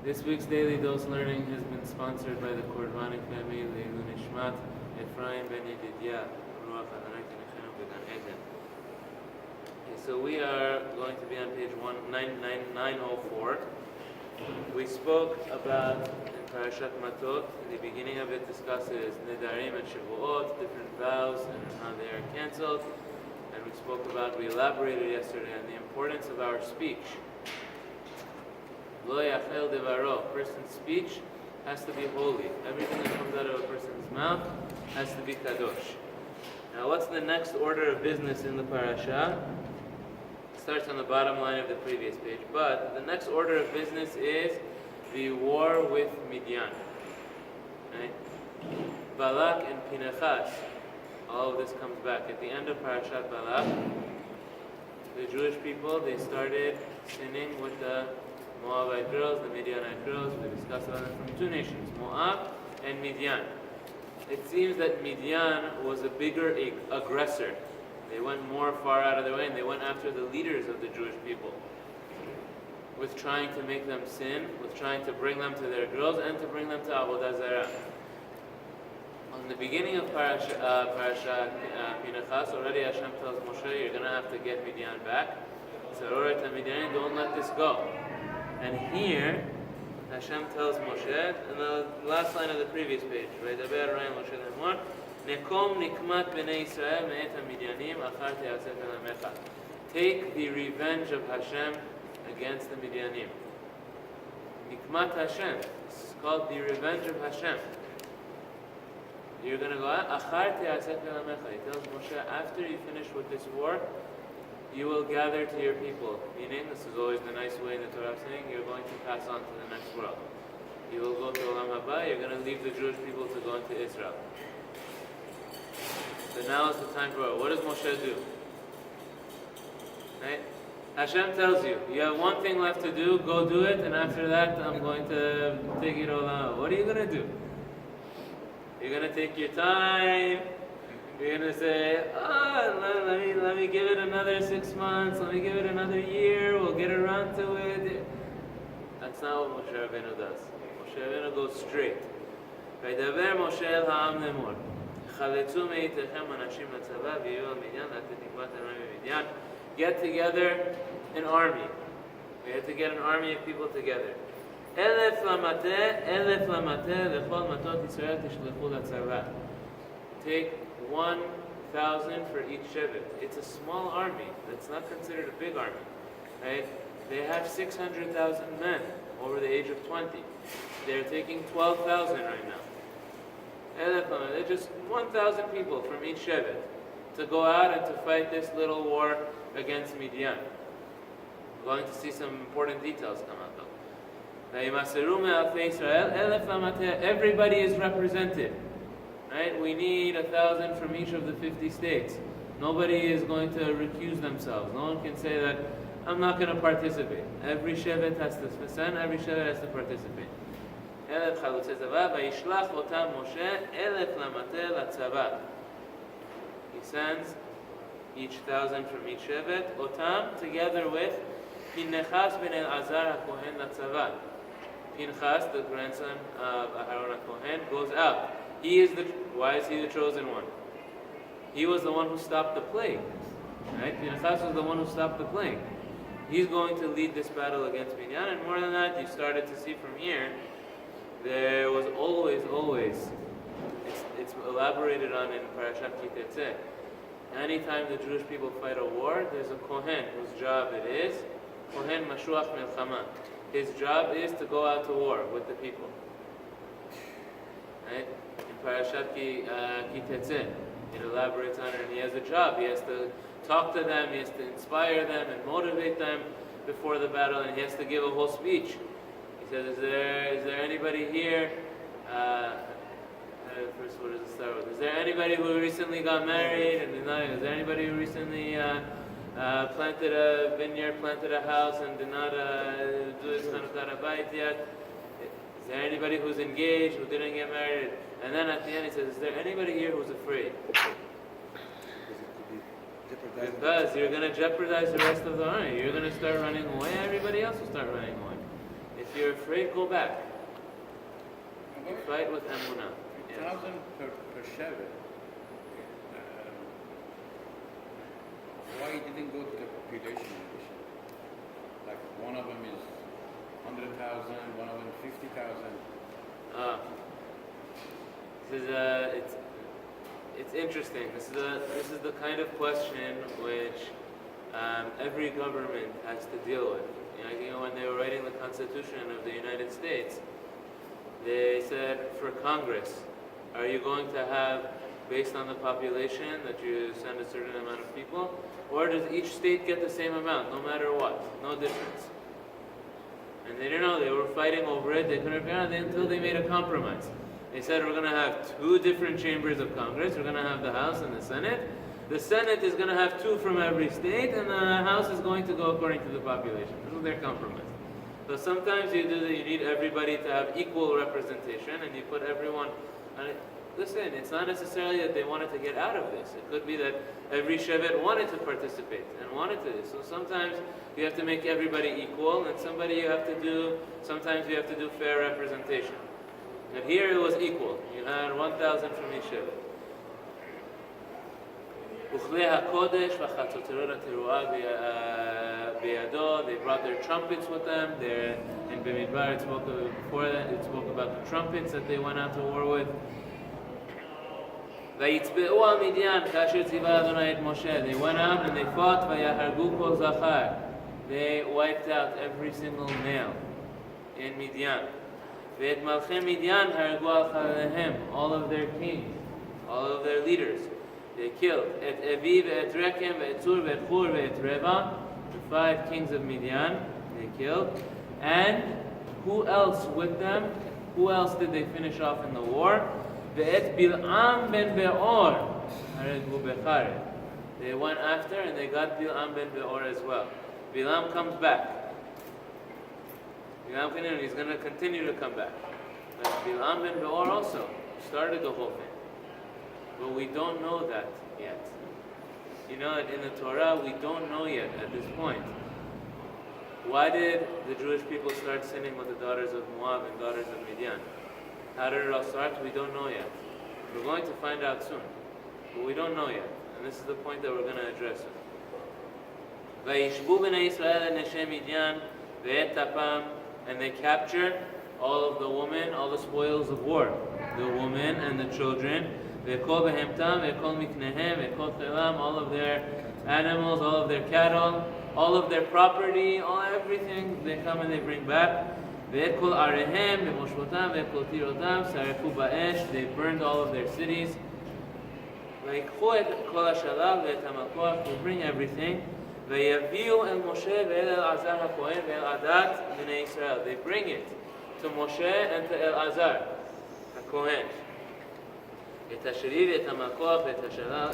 This week's Daily Dose Learning has been sponsored by the Kordvani family, Leilu Nishmat, Ephraim Ben Yedidia, Ruach Adonai Tenechenu B'Gan Eden. Okay, so we are going to be on page 904. We spoke about, in Parashat Mattot, the beginning of it discusses Nedarim and Shavuot, different vows and how they are cancelled. And we elaborated yesterday on the importance of our speech. Lo yachel devaro, a person's speech has to be holy. Everything that comes out of a person's mouth has to be kadosh. Now what's the next order of business in the parasha? It starts on the bottom line of the previous page, but the next order of business is the war with Midian. Right? Balak and Pinchas, all of this comes back. At the end of Parashat Balak, the Jewish people, they started sinning with the Moabite girls, the Midianite girls. We discussed about them from two nations, Moab and Midian. It seems that Midian was a bigger aggressor. They went more far out of their way and they went after the leaders of the Jewish people with trying to make them sin, with trying to bring them to their girls and to bring them to Avodah Zarah. On the beginning of Parashat Pinchas, already Hashem tells Moshe, you're going to have to get Midian back. So, Midian, don't let this go. And here, Hashem tells Moshe, in the last line of the previous page, take the revenge of Hashem against the Midianim. Nikmat Hashem. This is called the revenge of Hashem. You're going to go out. He tells Moshe, after you finish with this war, you will gather to your people. Meaning, this is always the nice way in the Torah of saying, you're going to pass on to the next world. You will go to Olam Haba, you're going to leave the Jewish people to go into Israel. So now is the time for it. What does Moshe do? Right? Hashem tells you, you have one thing left to do, go do it, and after that I'm going to take you to Olam Haba. What are you going to do? You're going to take your time. You're going to say, let me give it another 6 months, let me give it another year, we'll get around to it. That's not what Moshe Rabbeinu does. Moshe Rabbeinu goes straight. וידבר משה אל העם לאמור, חלצו מאיתכם אנשים לצבא ויהיו על מדיין לתת נקמת אלוהים במדיין. Get together an army. We have to get an army of people together. 1,000 למטה לכל מטות ישראל תשלחו לצבא. Take 1,000 for each shevet. It's a small army. That's not considered a big army, right? They have 600,000 men over the age of 20. They're taking 12,000 right now. They're just 1,000 people from each shevet to go out and to fight this little war against Midian. We're going to see some important details come out though. Everybody is represented. Right? We need 1,000 from each of the 50 states. Nobody is going to recuse themselves. No one can say that, I'm not going to participate. Every shevet has to send, every shevet has to participate. He sends each 1,000 from each shevet, otam, together with Pinchas ben Elazar HaKohen latzava. Pinchas, the grandson of Aharon HaKohen, goes out. Why is he the chosen one? He was the one who stopped the plague. Right? Pinchas was the one who stopped the plague. He's going to lead this battle against Midian, and more than that, you started to see from here, there was always, it's elaborated on in Parashat Ki-Tetzeh. Anytime the Jewish people fight a war, there's a Kohen whose job it is, Kohen Mashuach Melchama. His job is to go out to war with the people. Right? In Parashat Ki-Tetzeh, it elaborates on it, and he has a job. He has to talk to them, he has to inspire them and motivate them before the battle, and he has to give a whole speech. He says, is there anybody here? First, what does it start with? Is there anybody who recently got married? And is there anybody who recently planted a vineyard, planted a house, and did not do his Chanukah Bayit yet? Is there anybody who's engaged, who didn't get married? And then at the end he says, is there anybody here who's afraid? Because you're going to jeopardize the rest of the army. You're going to start running away, everybody else will start running away. If If you're afraid, go back. You fight with emunah. 1,000 per shevet. Why didn't go to the population addition? Like one of them is 100,000, one of them 50,000. It's interesting. This is the kind of question which every government has to deal with. You know, when they were writing the Constitution of the United States, they said for Congress, are you going to have, based on the population, that you send a certain amount of people, or does each state get the same amount, no matter what, no difference? And they didn't know, they were fighting over it, they couldn't figure out until they made a compromise. They said we're going to have 2 different chambers of Congress, we're going to have the House and the Senate. The Senate is going to have 2 from every state, and the House is going to go according to the population. This was their compromise. So sometimes you do that, you need everybody to have equal representation, and you put everyone on it. Listen, it's not necessarily that they wanted to get out of this. It could be that every shevet wanted to participate and wanted to. So sometimes you have to make everybody equal, and sometimes you have to do fair representation. And here it was equal. You had 1,000 from each shevet. They brought their trumpets with them. In Bimidbar, it spoke before that. It spoke about the trumpets that they went out to war with. They went out and they fought. They wiped out every single male in Midian. All of their kings, all of their leaders, they killed. The 5 kings of Midian, they killed. And who else with them? Who else did they finish off in the war? Bilaam ben Beor. They went after and they got Bilaam ben Beor as well. Bilaam comes back. He's going to continue to come back. But Bilaam ben Beor also started the whole thing. But we don't know that yet. You know that in the Torah, we don't know yet at this point. Why did the Jewish people start sinning with the daughters of Moab and daughters of Midian? How did it all start? We don't know yet. We're going to find out soon. But we don't know yet. And this is the point that we're going to address soon. And they captured all of the women, all the spoils of war. The women and the children. All of their animals, all of their cattle, all of their property, everything they come and they bring back. They burned all of their cities. They bring everything. They bring it to Moshe and to Elazar, HaKohen.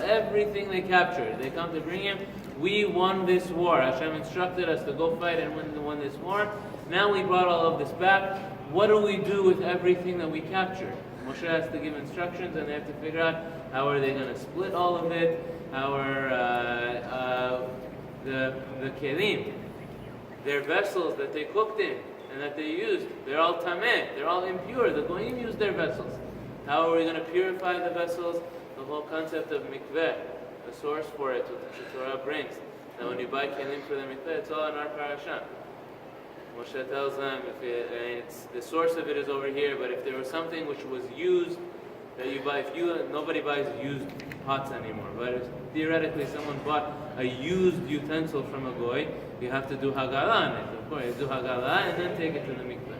Everything they captured, they come to bring him. We won this war. Hashem instructed us to go fight and win this war. Now we brought all of this back. What do we do with everything that we captured? Moshe has to give instructions, and they have to figure out how are they going to split all of it. How are the kelim, their vessels that they cooked in and that they used, they're all tameh, they're all impure. The goyim use their vessels. How are we going to purify the vessels? The whole concept of mikveh, the source for it, what the Torah brings. Now when you buy kelim for the mikveh, it's all in our Parashat. Moshe tells them, the source of it is over here, but if there was something which was used, that you buy, nobody buys used pots anymore, but if theoretically someone bought a used utensil from a goy, you have to do hagala on it. Of course, you do hagala and then take it to the mikveh.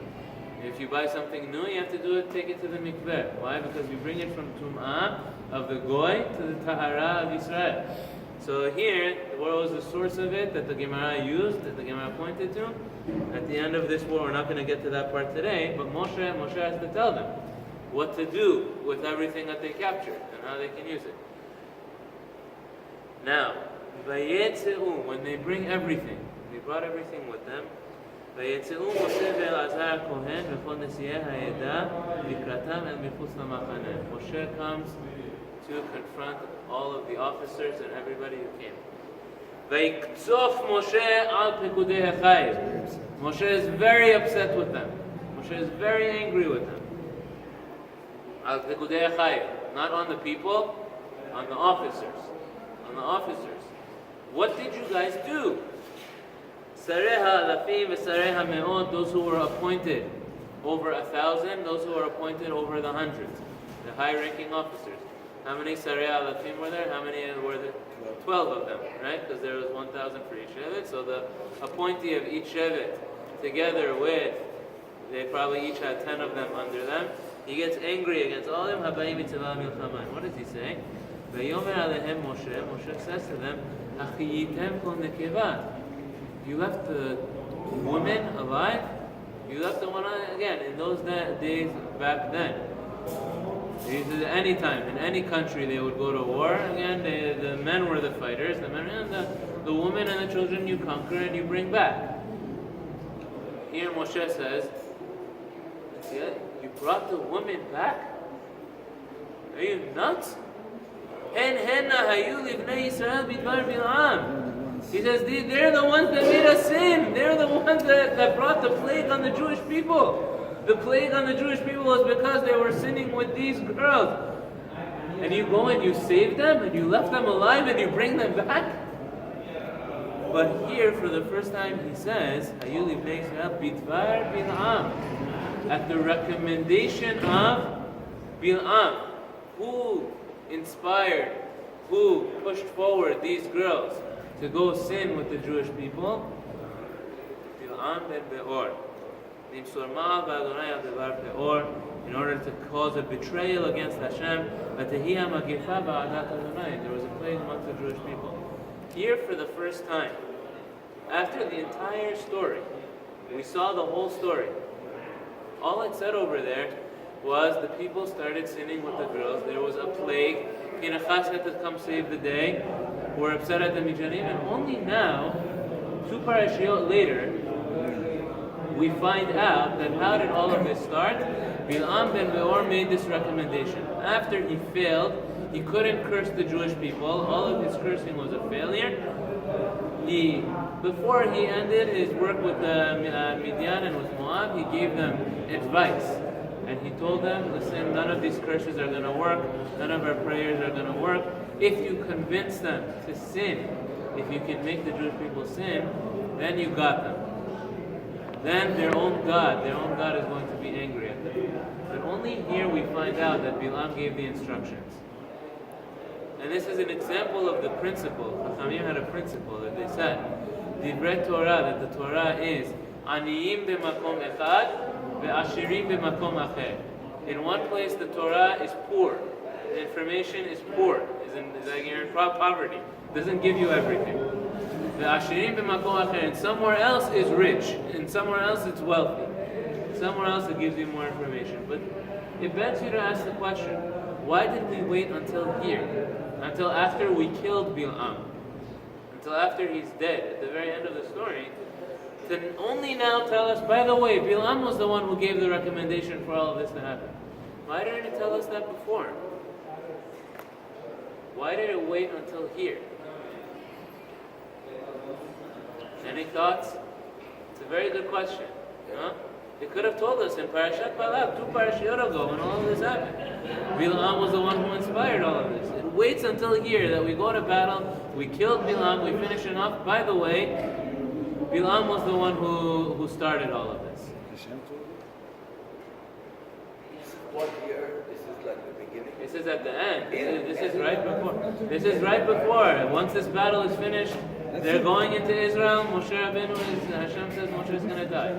If you buy something new, you have to take it to the mikveh. Why? Because we bring it from tum'ah of the goy to the tahara of Israel. So here, what was the source of it that the Gemara used, that the Gemara pointed to? At the end of this war, we're not going to get to that part today, but Moshe has to tell them what to do with everything that they captured and how they can use it. Now, when they bring everything, they brought everything with them. Moshe comes to confront all of the officers and everybody who came. Vayikzof Moshe al pekudei hachayil. Moshe is very upset with them. Moshe is very angry with them. Al pekudei hachayil, not on the people, on the officers. On the officers. What did you guys do? Sarei ha'alafim v'sarei ha'me'ot, those who were appointed over 1,000, those who were appointed over the hundreds, the high-ranking officers. How many Sarei ha'alafim were there? How many were there? 12 of them, right? Because there was 1,000 for each shevet. So the appointee of each shevet, together with, they probably each had 10 of them under them. He gets angry against all of them. What does he say? Moshe says to them, you left the woman alive? You left the one again. In those days back then, any time, in any country they would go to war. Again, the men were the fighters. The men and the women and the children you conquer and you bring back. Here Moshe says, you brought the woman back? Are you nuts? He says, they're the ones that made us sin. They're the ones that brought the plague on the Jewish people. The plague on the Jewish people was because they were sinning with these girls. And you go and you save them, and you left them alive, and you bring them back? But here, for the first time, he says, at the recommendation of Bilaam, who inspired, who pushed forward these girls to go sin with the Jewish people, Bilaam ben Beor. In order to cause a betrayal against Hashem, there was a plague amongst the Jewish people. Here, for the first time, after the entire story, we saw the whole story. All it said over there was the people started sinning with the girls. There was a plague. Pinchas had to come save the day. We're upset at the Midianim, and only now, 2 parashiot later, we find out that how did all of this start? Bilaam ben Beor made this recommendation. After he failed, he couldn't curse the Jewish people. All of his cursing was a failure. Before he ended his work with the Midian and with Moab, he gave them advice. And he told them, listen, none of these curses are going to work. None of our prayers are going to work. If you convince them to sin, if you can make the Jewish people sin, then you got them. Then their own God is going to be angry at them. But only here we find out that Bilaam gave the instructions. And this is an example of the principle. Chachamim had a principle that they said, Divrei Torah, that the Torah is Aniyim b'makom echad, ve'ashirim b'makom acher. In one place the Torah is poor. The information is poor. Is like you're in poverty. It doesn't give you everything. Ve'ashirim b'makom acher. And somewhere else is rich. And somewhere else it's wealthy. Somewhere else it gives you more information. But it begs you to ask the question, why did we wait until here? Until after we killed Bilaam? Until after he's dead, at the very end of the story, to only now tell us, by the way, Bilaam was the one who gave the recommendation for all of this to happen. Why didn't it tell us that before? Why did it wait until here? Any thoughts? It's a very good question. Huh? They could have told us in Parashat Bilaam, 2 parashiot ago, when all of this happened. Bilaam was the one who inspired all of this. It waits until here that we go to battle, we killed Bilaam, we finish it off. By the way, Bilaam was the one who started all of this. What year? This is like the beginning? This is at the end. This is right before. This is right before. Once this battle is finished, they're going into Israel. Moshe Rabbeinu Hashem says Moshe is going to die.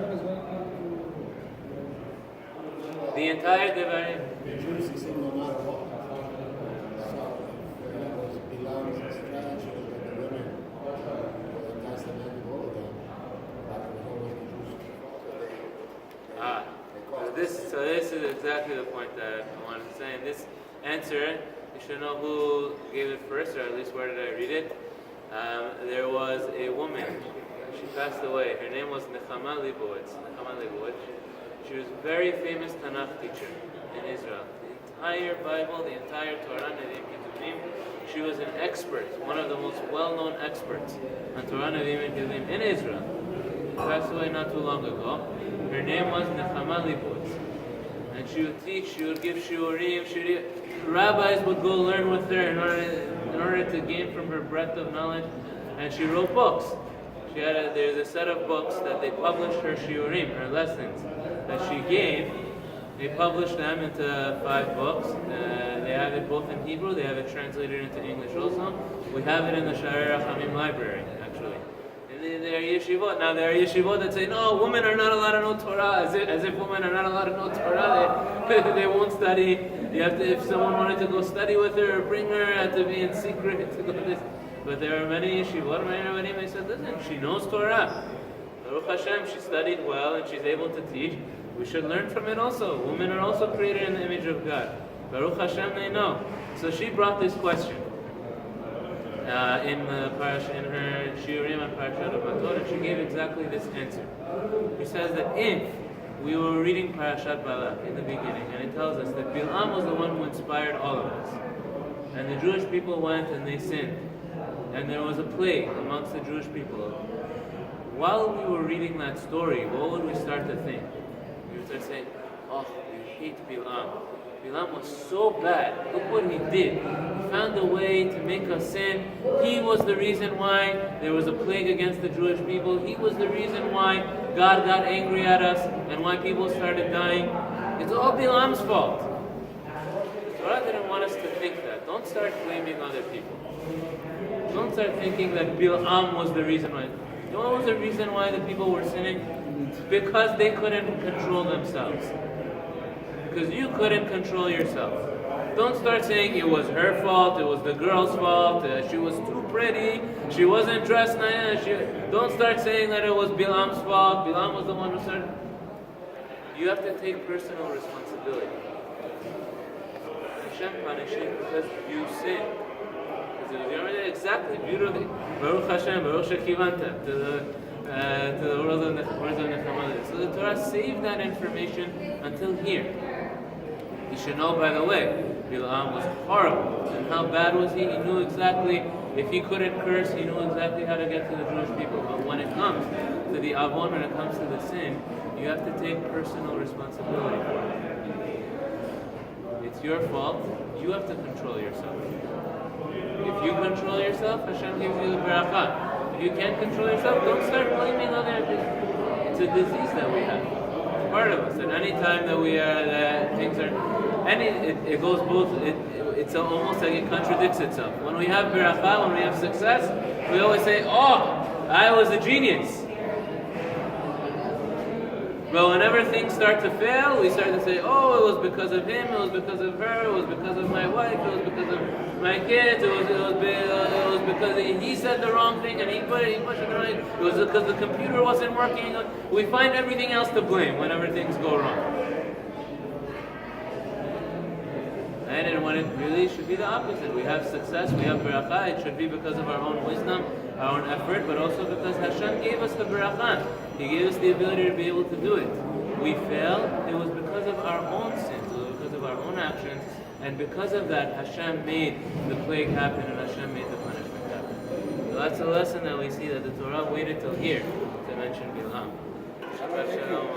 The entire Devarim. So this is exactly the point that I wanted to say. In this answer, you should know who gave it first, or at least where did I read it. There was a woman. She passed away. Her name was Nechama Leibowitz. She was a very famous Tanakh teacher in Israel. The entire Bible, the entire Torah, Nevi'im, Ketuvim. She was an expert, one of the most well-known experts on Torah, Nevi'im, and Ketuvim in Israel. She passed away not too long ago. Her name was Nechama Liputz. And she would teach, she would give shiurim, rabbis would go learn with her in order to gain from her breadth of knowledge. And she wrote books. There's a set of books that they published her shiurim, her lessons that she gave. They published them into 5 books. They have it both in Hebrew, they have it translated into English also. We have it in the Sha'arei Rachamim library, actually. There are yeshivot. Now there are yeshivot that say, no, women are not allowed to know Torah, as if women are not allowed to know Torah. They won't study. You have to, if someone wanted to go study with her or bring her, had to be in secret to go this. But there are many yeshivot, many they said, listen, she knows Torah. Baruch Hashem, she studied well and she's able to teach. We should learn from it also. Women are also created in the image of God. Baruch Hashem, they know. So she brought this question in her shiurim on Parashat of Mattot, and she gave exactly this answer. She says that if we were reading Parashat Bilaam in the beginning, and it tells us that Bilaam was the one who inspired all of us, and the Jewish people went and they sinned, and there was a plague amongst the Jewish people. While we were reading that story, what would we start to think? We would start saying, oh, we hate Bilaam. Bilaam was so bad. Look what he did. He found a way to make us sin. He was the reason why there was a plague against the Jewish people. He was the reason why God got angry at us and why people started dying. It's all Bilaam's fault. The Torah didn't want us to think that. Don't start blaming other people. Don't start thinking that Bilaam was the reason why. You know what was the reason why the people were sinning? Because they couldn't control themselves. Because you couldn't control yourself. Don't start saying it was her fault, it was the girl's fault, she was too pretty, she wasn't dressed nice. Don't start saying that it was Bilaam's fault, Bilaam was the one who started. You have to take personal responsibility. Hashem punishes because you sin. You remember that exactly beautifully. Baruch Hashem, Baruch Shekivanta, to the words of Nechama. So the Torah saved that information until here. You should know, by the way, Bilaam was horrible. And how bad was he? He knew exactly, if he couldn't curse, he knew exactly how to get to the Jewish people. But when it comes to the avon, when it comes to the sin, you have to take personal responsibility for it. It's your fault. You have to control yourself. If you control yourself, Hashem gives you the barakah. If you can't control yourself, don't start blaming other people. It's a disease that we have. It's part of us. And any time that we are, that things are, it goes both. It's almost like it contradicts itself. When we have barakah, when we have success, we always say, "Oh, I was a genius." But whenever things start to fail, we start to say, oh, it was because of him, it was because of her, it was because of my wife, it was because of my kids, it was because he said the wrong thing and he pushed it right. It was because the computer wasn't working. We find everything else to blame whenever things go wrong. And when it really should be the opposite. We have success, we have barakah, it should be because of our own wisdom, our own effort, but also because Hashem gave us the barakah. He gave us the ability to be able to do it. We failed, it was because of our own sins, it was because of our own actions, and because of that, Hashem made the plague happen and Hashem made the punishment happen. So that's a lesson that we see, that the Torah waited till here to mention Bilaam. Shabbat Shalom.